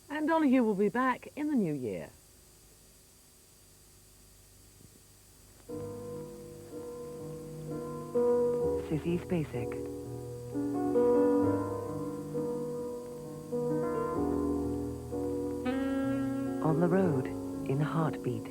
And Donahue will be back in the new year. Sissy Spacek. On the road, in Heartbeat.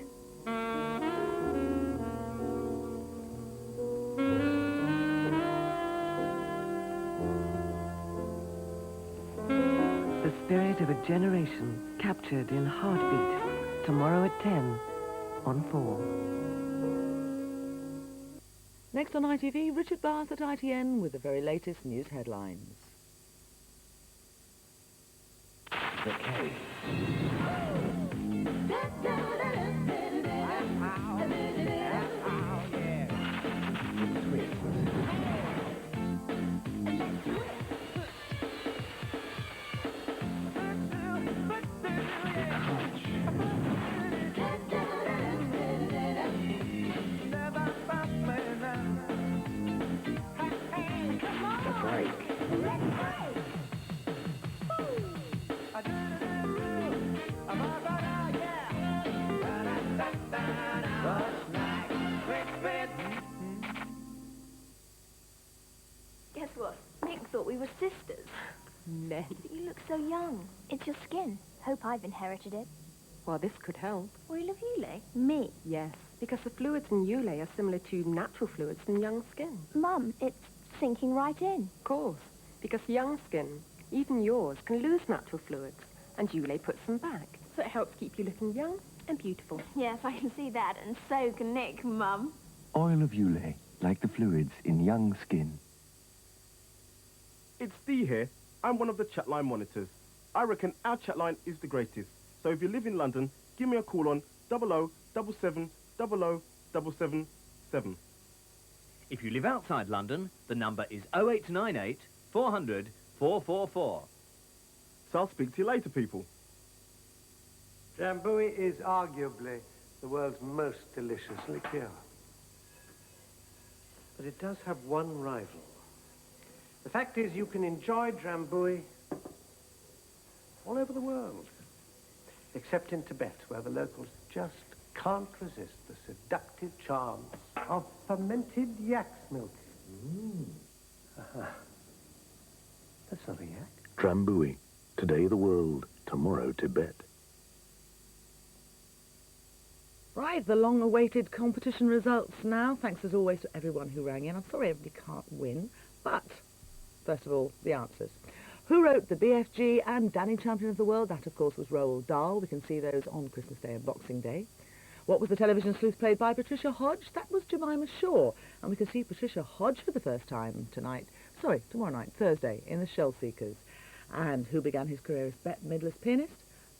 The spirit of a generation captured in Heartbeat. Tomorrow at 10 on 4. Next on ITV, Richard Bath at ITN with the very latest news headlines. The case. Guess what? Nick thought we were sisters. Nay. But you look so young. It's your skin. Hope I've inherited it. Well, this could help. Oil of Yule? Me? Yes, because the fluids in Yule are similar to natural fluids in young skin. Mum, it's sinking right in. Of course, because young skin, even yours, can lose natural fluids, and Yule puts them back. So it helps keep you looking young and beautiful. Yes, I can see that, and so can Nick, Mum. Oil of Yule, like the fluids in young skin. It's Dee here. I'm one of the chatline monitors. I reckon our chatline is the greatest. So if you live in London, give me a call on 0077 00777. If you live outside London, the number is 0898 400 444. So I'll speak to you later, people. Drambuie is arguably the world's most delicious liqueur. But it does have one rival. The fact is, you can enjoy Drambuie all over the world, except in Tibet, where the locals just can't resist the seductive charms of fermented yak's milk. That's not a yak. Drambuie. Today the world, tomorrow Tibet. Right, the long-awaited competition results now. Thanks as always to everyone who rang in. I'm sorry everybody can't win, but first of all, the answers. Who wrote the BFG and Danny Champion of the World? That, of course, was Roald Dahl. We can see those on Christmas Day and Boxing Day. What was the television sleuth played by Patricia Hodge? That was Jemima Shaw. And we can see Patricia Hodge for the first time tomorrow night, Thursday, in The Shell Seekers. And who began his career as Bette Midler's pianist?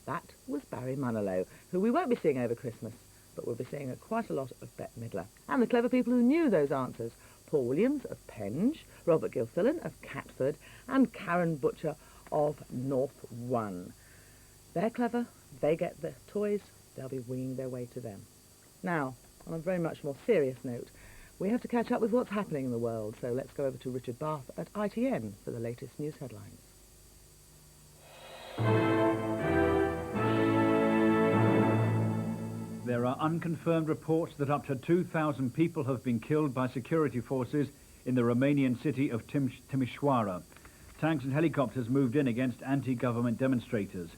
That was Barry Manilow, who we won't be seeing over Christmas, but we'll be seeing quite a lot of Bette Midler. And the clever people who knew those answers. Paul Williams of Penge, Robert Gilfillan of Catford, and Karen Butcher of North One. They're clever, they get the toys, they'll be winging their way to them. Now, on a very much more serious note, we have to catch up with what's happening in the world, so let's go over to Richard Bath at ITN for the latest news headlines. There are unconfirmed reports that up to 2,000 people have been killed by security forces in the Romanian city of Timișoara. Tanks and helicopters moved in against anti-government demonstrators.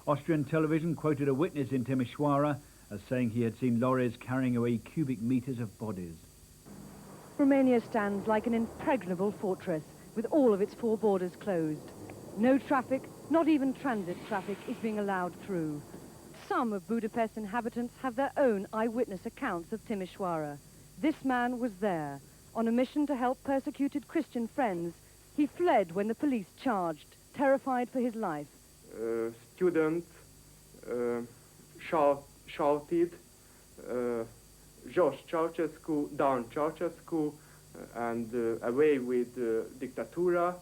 Austrian television quoted a witness in Timișoara as saying he had seen lorries carrying away cubic meters of bodies. Romania stands like an impregnable fortress with all of its four borders closed. No traffic, not even transit traffic, is being allowed through. Some of Budapest's inhabitants have their own eyewitness accounts of Timișoara. This man was there, on a mission to help persecuted Christian friends. He fled when the police charged, terrified for his life. Student shouted, Jos Ceausescu, down Ceausescu, and away with dictatura.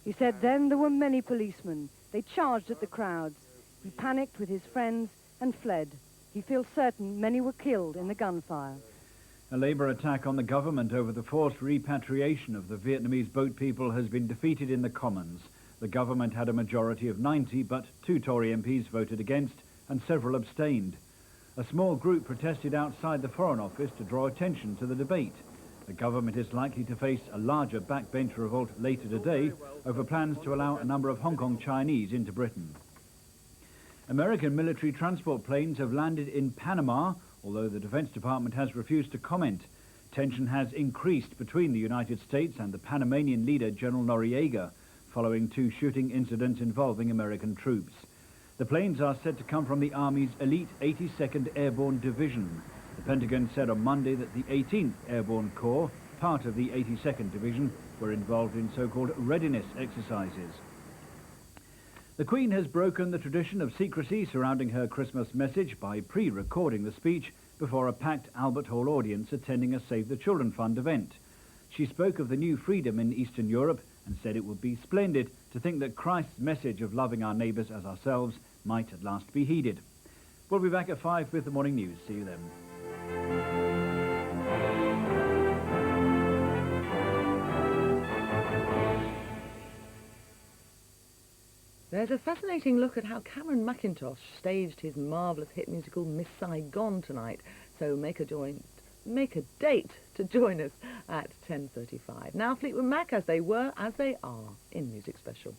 He said then there were many policemen. They charged at the crowds. He panicked with his friends and fled. He feels certain many were killed in the gunfire. A Labour attack on the government over the forced repatriation of the Vietnamese boat people has been defeated in the Commons. The government had a majority of 90, but 2 Tory MPs voted against and several abstained. A small group protested outside the Foreign Office to draw attention to the debate. The government is likely to face a larger backbench revolt later today over plans to allow a number of Hong Kong Chinese into Britain. American military transport planes have landed in Panama, although the Defense Department has refused to comment. Tension has increased between the United States and the Panamanian leader, General Noriega, following 2 shooting incidents involving American troops. The planes are said to come from the Army's elite 82nd Airborne Division. The Pentagon said on Monday that the 18th Airborne Corps, part of the 82nd Division, were involved in so-called readiness exercises. The Queen has broken the tradition of secrecy surrounding her Christmas message by pre-recording the speech before a packed Albert Hall audience attending a Save the Children Fund event. She spoke of the new freedom in Eastern Europe and said it would be splendid to think that Christ's message of loving our neighbours as ourselves might at last be heeded. We'll be back at 5 with the morning news. See you then. There's a fascinating look at how Cameron Mackintosh staged his marvellous hit musical Miss Saigon tonight. So make a date to join us at 10:35. Now Fleetwood Mac, as they were, as they are, in Music Special.